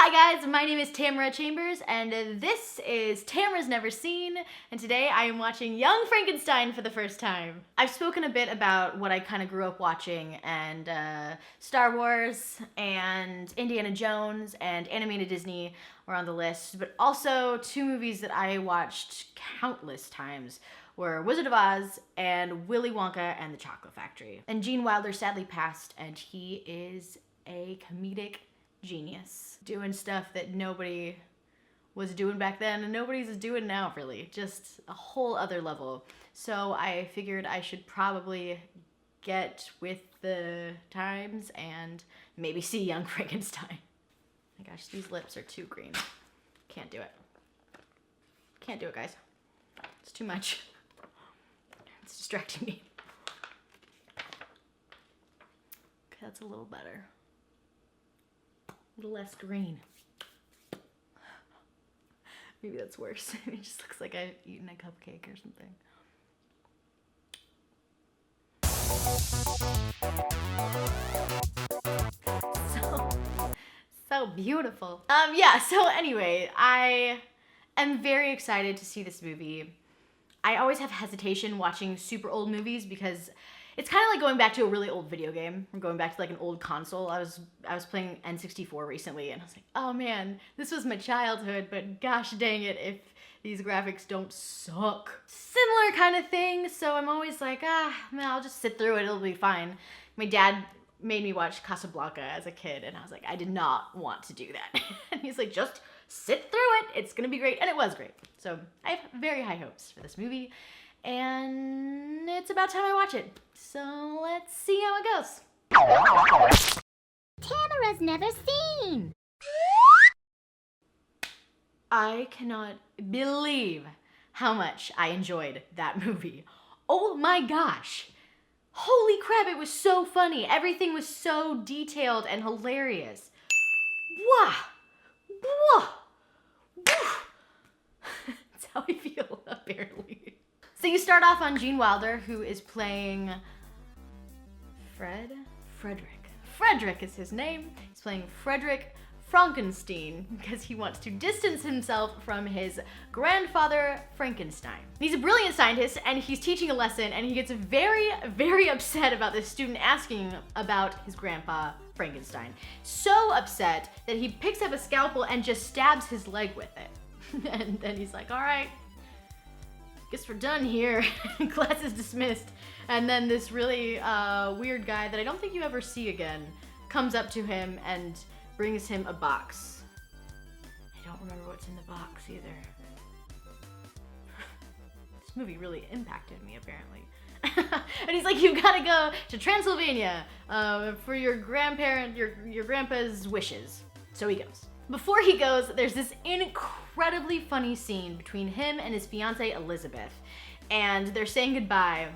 Hi guys, my name is Tamara Chambers and this is Tamara's Never Seen, and today I am watching Young Frankenstein for the first time. I've spoken a bit about what I kind of grew up watching, and Star Wars and Indiana Jones and animated Disney were on the list, but also two movies that I watched countless times were Wizard of Oz and Willy Wonka and the Chocolate Factory. And Gene Wilder sadly passed, and he is a comedic genius, doing stuff that nobody was doing back then and nobody's doing now, really. Just a whole other level. So I figured I should probably get with the times and maybe see Young Frankenstein. My gosh, these lips are too green. Can't do it. Can't do it, guys. It's too much. It's distracting me. Okay, that's a little better. A little less green. Maybe that's worse. It just looks like I've eaten a cupcake or something. So beautiful. Yeah, so anyway, I am very excited to see this movie. I always have hesitation watching super old movies because it's kind of like going back to a really old video game or going back to like an old console. I was playing N64 recently and I was like, oh man, this was my childhood, but gosh dang it if these graphics don't suck. Similar kind of thing, so I'm always like, man, I'll just sit through it, it'll be fine. My dad made me watch Casablanca as a kid and I was like, I did not want to do that. And he's like, just sit through it, it's gonna be great, and it was great. So I have very high hopes for this movie. And it's about time I watch it. So let's see how it goes. Tamara's Never Seen. I cannot believe how much I enjoyed that movie. Oh my gosh. Holy crap, it was so funny. Everything was so detailed and hilarious. Wow. Whoa. That's how I feel, apparently. So you start off on Gene Wilder, who is playing Frederick. Frederick is his name. He's playing Frederick Frankenstein because he wants to distance himself from his grandfather, Frankenstein. He's a brilliant scientist and he's teaching a lesson and he gets very, very upset about this student asking about his grandpa, Frankenstein. So upset that he picks up a scalpel and just stabs his leg with it. And then he's like, all right, guess we're done here. Class is dismissed. And then this really weird guy that I don't think you ever see again comes up to him and brings him a box. I don't remember what's in the box either. This movie really impacted me, apparently. And he's like, you gotta go to Transylvania for your grandpa's wishes. So he goes. Before he goes, there's this incredibly funny scene between him and his fiancée Elizabeth, and they're saying goodbye,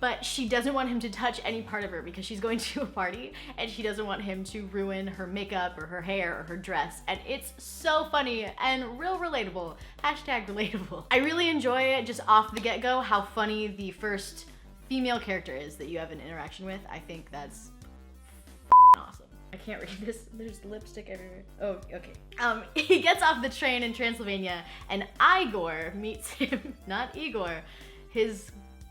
but she doesn't want him to touch any part of her because she's going to a party and she doesn't want him to ruin her makeup or her hair or her dress, and it's so funny and real relatable. Hashtag relatable. I really enjoy it just off the get-go how funny the first female character is that you have an interaction with. I think that's awesome. I can't read this. There's lipstick everywhere. Oh, okay. He gets off the train in Transylvania and Igor meets him, not Igor,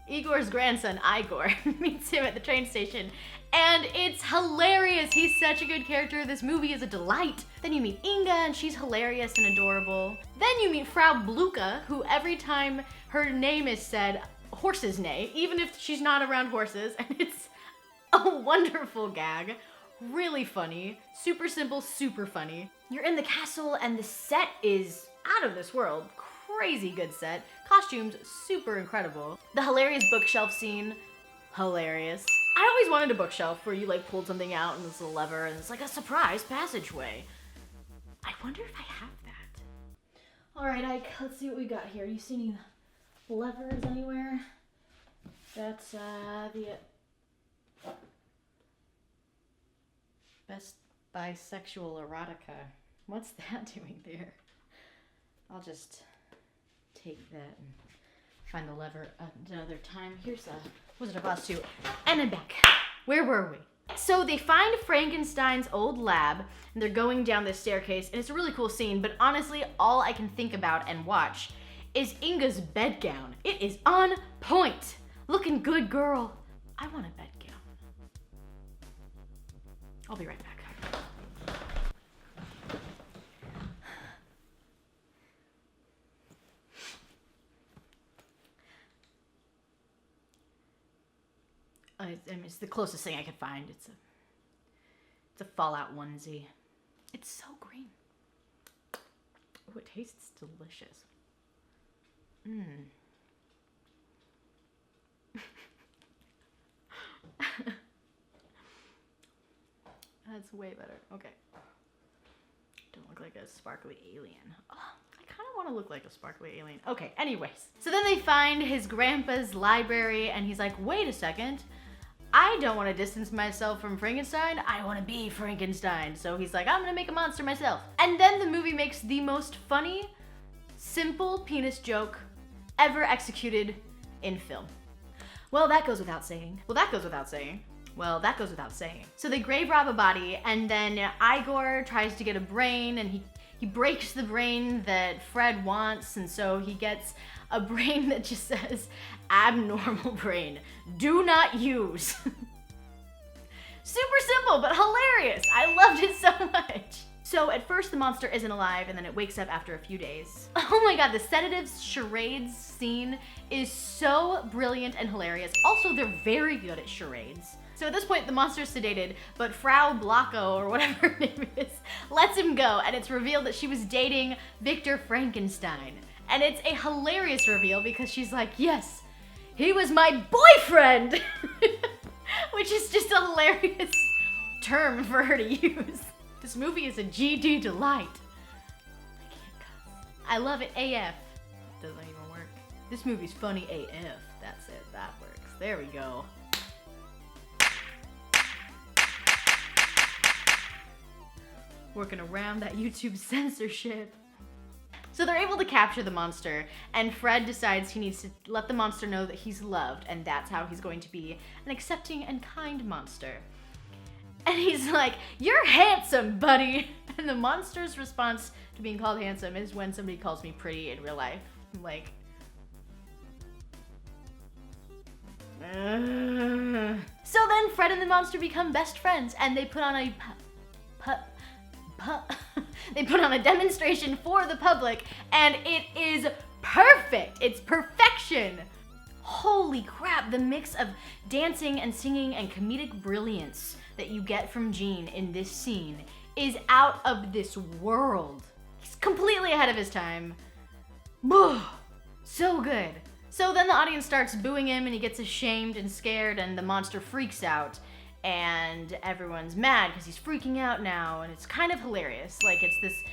Igor's grandson, Igor, meets him at the train station. And it's hilarious. He's such a good character. This movie is a delight. Then you meet Inga and she's hilarious and adorable. Then you meet Frau Bluka, who every time her name is said, horses neigh, even if she's not around horses. And it's a wonderful gag. Really funny, super simple, super funny. You're in the castle and the set is out of this world. Crazy good set. Costumes, super incredible. The hilarious bookshelf scene, hilarious. I always wanted a bookshelf where you like pulled something out and there's a lever and it's like a surprise passageway. I wonder if I have that. All right, Ike, let's see what we got here. Do you see any levers anywhere? That's the Best Bisexual Erotica. What's that doing there? I'll just take that and find the lever another time. Here's Wizard of Oz 2. And I'm back. Where were we? So they find Frankenstein's old lab, and they're going down this staircase, and it's a really cool scene, but honestly, all I can think about and watch is Inga's bedgown. It is on point. Looking good, girl. I want a bedgown. I'll be right back. It's the closest thing I could find. It's a Fallout onesie. It's so green. Oh, it tastes delicious. That's way better. Okay. Don't look like a sparkly alien. Oh, I kind of want to look like a sparkly alien. Okay, anyways. So then they find his grandpa's library, and he's like, wait a second. I don't want to distance myself from Frankenstein. I want to be Frankenstein. So he's like, I'm going to make a monster myself. And then the movie makes the most funny, simple penis joke ever executed in film. Well, that goes without saying. So they grave rob a body, and then Igor tries to get a brain, and he breaks the brain that Fred wants, and so he gets a brain that just says, abnormal brain, do not use. Super simple, but hilarious. I loved it so much. So at first the monster isn't alive, and then it wakes up after a few days. Oh my god, the sedatives charades scene is so brilliant and hilarious. Also, they're very good at charades. So at this point, the monster's sedated, but Frau Blocko, or whatever her name is, lets him go, and it's revealed that she was dating Victor Frankenstein. And it's a hilarious reveal because she's like, yes, he was my boyfriend! Which is just a hilarious term for her to use. This movie is a GD delight. I can't cuss. I love it AF. Doesn't even work. This movie's funny AF. That's it, that works. There we go. Working around that YouTube censorship. So they're able to capture the monster, and Fred decides he needs to let the monster know that he's loved, and that's how he's going to be an accepting and kind monster. And he's like, you're handsome, buddy. And the monster's response to being called handsome is when somebody calls me pretty in real life. I'm like, So then Fred and the monster become best friends, and they put on a they put on a demonstration for the public, and it is perfect. It's perfection. Holy crap, the mix of dancing and singing and comedic brilliance that you get from Gene in this scene is out of this world. He's completely ahead of his time. So good. So then the audience starts booing him, and he gets ashamed and scared, and the monster freaks out. And everyone's mad because he's freaking out now, and it's kind of hilarious. Like, it's this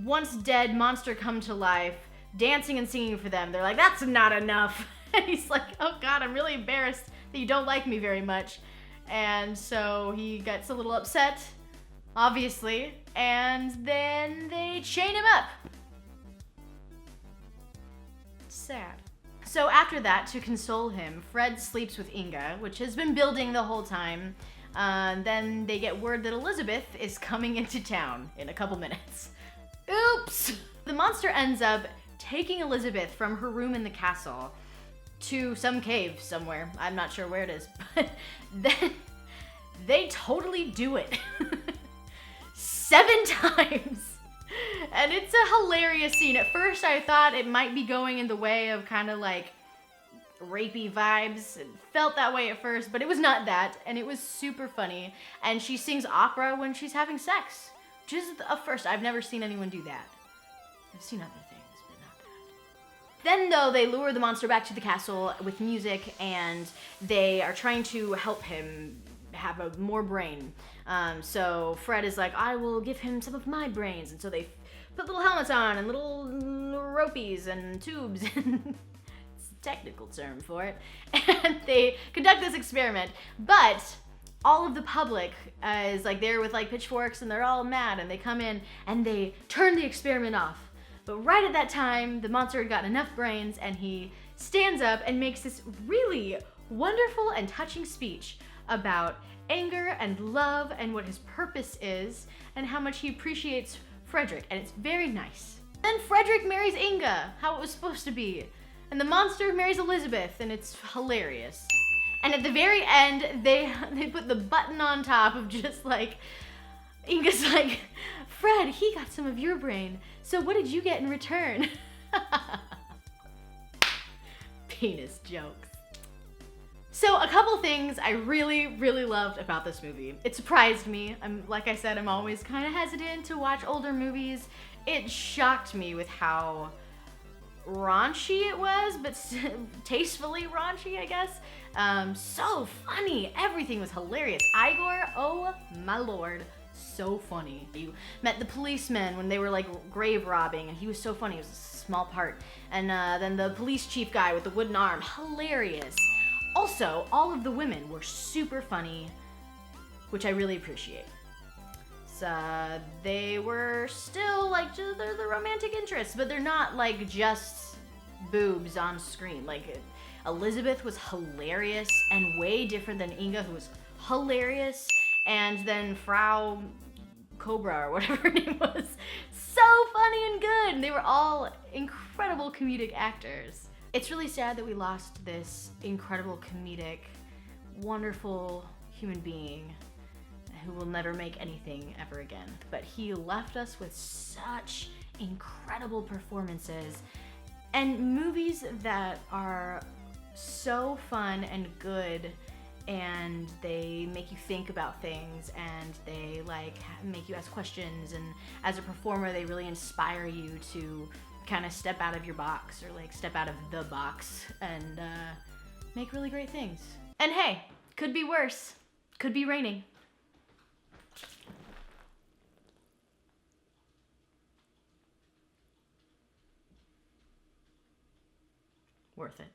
once dead monster come to life, dancing and singing for them. They're like, that's not enough. And he's like, oh god, I'm really embarrassed that you don't like me very much. And so he gets a little upset, obviously, and then they chain him up. Sad. So after that, to console him, Fred sleeps with Inga, which has been building the whole time. Then they get word that Elizabeth is coming into town in a couple minutes. Oops! The monster ends up taking Elizabeth from her room in the castle to some cave somewhere. I'm not sure where it is, but then they totally do it. 7 times. And it's a hilarious scene. At first I thought it might be going in the way of kind of like rapey vibes. It felt that way at first, but it was not that, and it was super funny. And she sings opera when she's having sex, which is a first. I've never seen anyone do that. I've seen other things, but not that. Then though, they lure the monster back to the castle with music, and they are trying to help him have more brain. So Fred is like, I will give him some of my brains. And so they put little helmets on and little ropies and tubes. It's a technical term for it. And they conduct this experiment. But all of the public is like there with like pitchforks, and they're all mad, and they come in and they turn the experiment off. But right at that time, the monster had gotten enough brains, and he stands up and makes this really wonderful and touching speech about anger and love and what his purpose is and how much he appreciates Frederick, and it's very nice. Then Frederick marries Inga, how it was supposed to be, and the monster marries Elizabeth, and it's hilarious. And at the very end, they put the button on top of just like, Inga's like, Fred, he got some of your brain, so what did you get in return? Penis jokes. So a couple things I really, really loved about this movie. It surprised me. Like I said, I'm always kind of hesitant to watch older movies. It shocked me with how raunchy it was, but tastefully raunchy, I guess. So funny. Everything was hilarious. Igor, oh my lord, so funny. You met the policeman when they were like grave robbing, and he was so funny. It was a small part. And then the police chief guy with the wooden arm, hilarious. Also, all of the women were super funny, which I really appreciate. So they were still like, they're the romantic interests, but they're not like just boobs on screen. Like Elizabeth was hilarious and way different than Inga, who was hilarious, and then Frau Cobra or whatever her name was, so funny and good. And they were all incredible comedic actors. It's really sad that we lost this incredible comedic, wonderful human being who will never make anything ever again. But he left us with such incredible performances and movies that are so fun and good, and they make you think about things, and they like make you ask questions, and as a performer they really inspire you to kind of step out of your box, or like step out of the box and make really great things. And hey, could be worse. Could be raining. Worth it.